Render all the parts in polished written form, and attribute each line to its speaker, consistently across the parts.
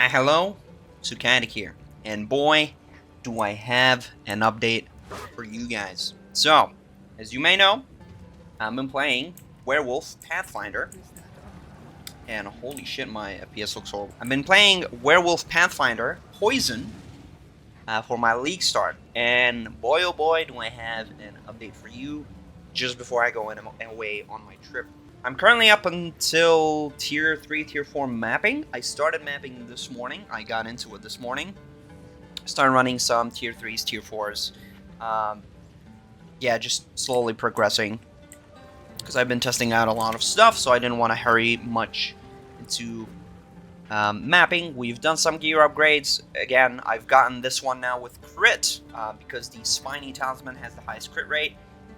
Speaker 1: Hello, Sukanik here, and boy, do I have an update for you guys. So, as you may know, I've been playing Werewolf Pathfinder, and holy shit, my FPS looks horrible. I've been playing Werewolf Pathfinder Poison for my league start, and boy oh boy, do I have an update for you just before I go away on my trip. I'm currently up until Tier 3, Tier 4 mapping. I started mapping this morning. I got into it this morning. Started running some Tier 3s, Tier 4s. Yeah, just slowly progressing. Because I've been testing out a lot of stuff, so I didn't want to hurry much into mapping. We've done some gear upgrades. Again, I've gotten this one now with crit, because the Spiny Talisman has the highest crit rate.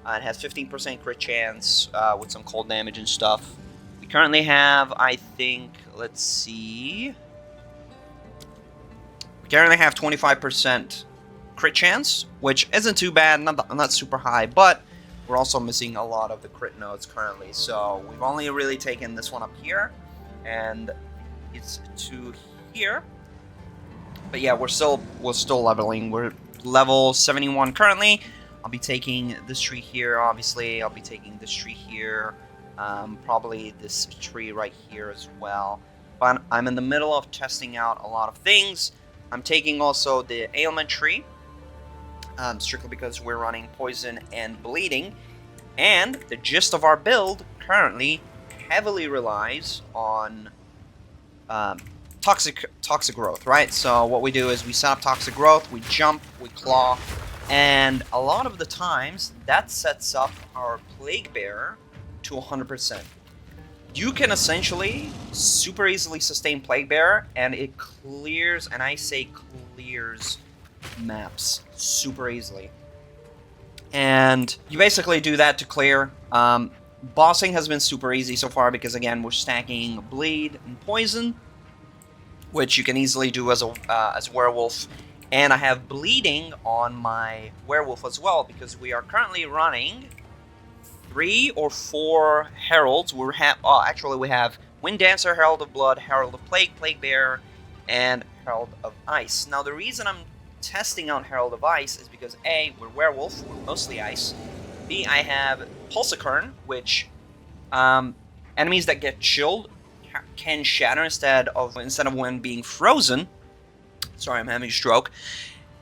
Speaker 1: It has 15% crit chance with some cold damage and stuff. We currently have, I think, let's see. We currently have 25% crit chance, which isn't too bad, not super high, but we're also missing a lot of the crit nodes currently. So we've only really taken this one up here, and it's to here. But yeah, we're still leveling. We're level 71 currently. I'll be taking this tree here, obviously. I'll be taking this tree here. Probably this tree right here as well. But I'm in the middle of testing out a lot of things. I'm taking also the ailment tree. Strictly because we're running poison and bleeding. And the gist of our build currently heavily relies on toxic growth, right? So what we do is we set up toxic growth, we jump, we claw, and a lot of the times that sets up our plague bearer to 100%. You can essentially super easily sustain plague bearer, and it clears, and I say clears, maps super easily. And you basically do that to clear. Bossing has been super easy so far because again we're stacking bleed and poison, which you can easily do as a werewolf. And I have bleeding on my werewolf as well because we are currently running 3 or 4 heralds. Actually we have Wind Dancer, Herald of Blood, Herald of Plague, Plague Bearer, and Herald of Ice. Now the reason I'm testing out Herald of Ice is because A, we're werewolf, we're mostly ice. B, I have Pulsicurn, which enemies that get chilled can shatter instead of when being frozen. Sorry, I'm having a stroke.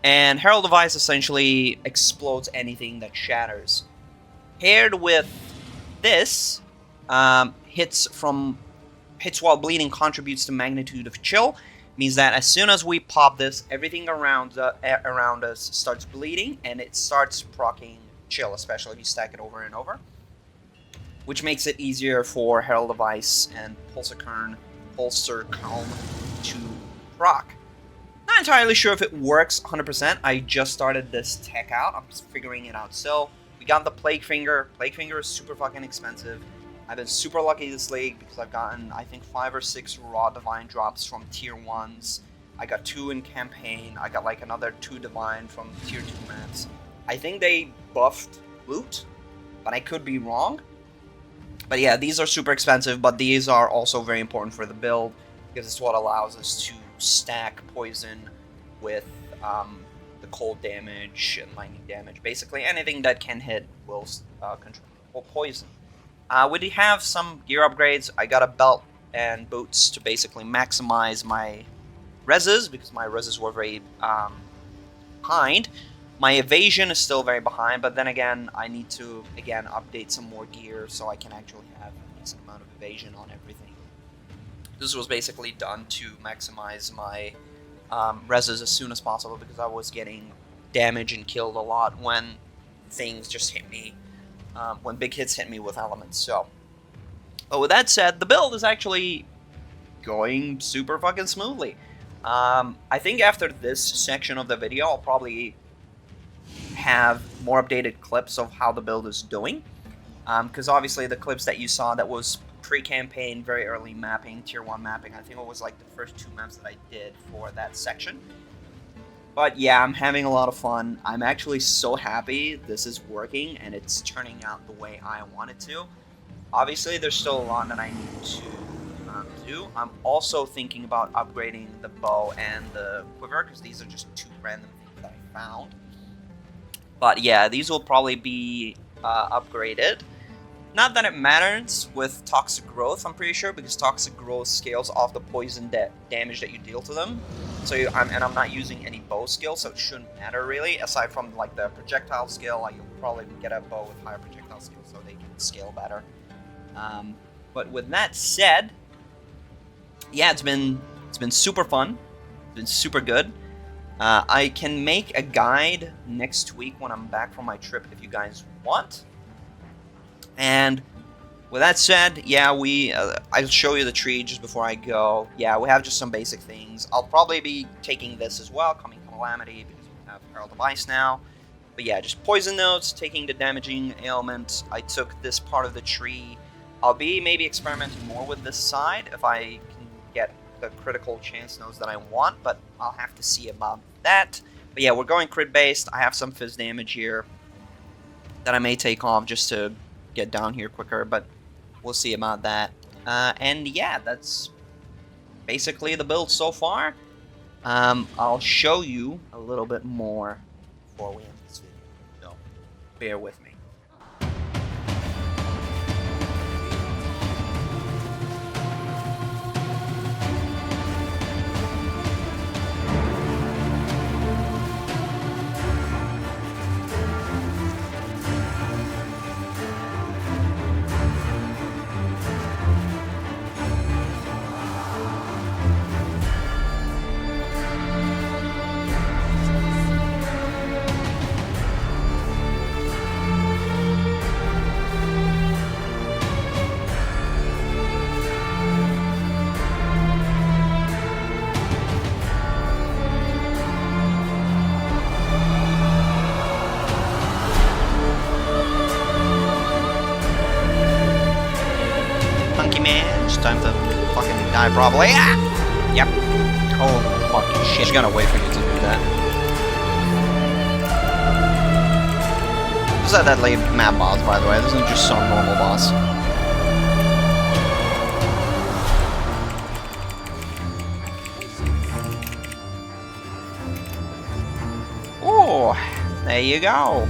Speaker 1: And Herald of Ice essentially explodes anything that shatters. Paired with this, hits while bleeding contributes to magnitude of chill. Means that as soon as we pop this, everything around us starts bleeding, and it starts proccing chill, especially if you stack it over and over. Which makes it easier for Herald of Ice and Pulsicurn to proc. Not entirely sure if it works 100%. I just started this tech out. I'm just figuring it out. So, we got the Plague Finger. Plague Finger is super fucking expensive. I've been super lucky this league because I've gotten, I think, 5 or 6 raw divine drops from tier 1s. I got 2 in campaign. I got like another 2 divine from tier 2 maps. I think they buffed loot, but I could be wrong. But yeah, these are super expensive, but these are also very important for the build because it's what allows us to stack poison with the cold damage and lightning damage. Basically, anything that can hit will control poison. We do have some gear upgrades. I got a belt and boots to basically maximize my reses because my reses were very behind. My evasion is still very behind, but then again, I need to update some more gear so I can actually have a decent amount of evasion on everything. This was basically done to maximize my reses as soon as possible because I was getting damaged and killed a lot when things just hit me. When big hits hit me with elements. So, but with that said, the build is actually going super fucking smoothly. I think after this section of the video, I'll probably have more updated clips of how the build is doing. Because obviously the clips that you saw that was pre-campaign, very early mapping, tier 1 mapping, I think it was like the first 2 maps that I did for that section. But yeah, I'm having a lot of fun. I'm actually so happy this is working and it's turning out the way I want it to. Obviously, there's still a lot that I need to do. I'm also thinking about upgrading the bow and the quiver, because these are just 2 random things that I found. But yeah, these will probably be upgraded. Not that it matters with Toxic Growth, I'm pretty sure, because Toxic Growth scales off the poison damage that you deal to them. So I'm not using any bow skill, so it shouldn't matter really. Aside from like the projectile skill, like, you'll probably get a bow with higher projectile skill, so they can scale better. But with that said, yeah, it's been super fun. It's been super good. I can make a guide next week when I'm back from my trip if you guys want. And with that said, yeah, I'll show you the tree just before I go. Yeah, we have just some basic things. I'll probably be taking this as well, Coming Calamity, because we have Herald of Ice now. But yeah, just poison notes, taking the damaging ailment. I took this part of the tree. I'll be maybe experimenting more with this side if I can get the critical chance nodes that I want, but I'll have to see about that. But yeah, we're going crit based. I have some fizz damage here that I may take off just to get down here quicker, but we'll see about that. And yeah, that's basically the build so far. I'll show you a little bit more before we end this video, so bear with me. Time to fucking die, probably. Ah! Yep. Oh, fucking shit. She's gonna wait for you to do that. This is a deadly map boss, by the way. This isn't just some normal boss. Oh, there you go.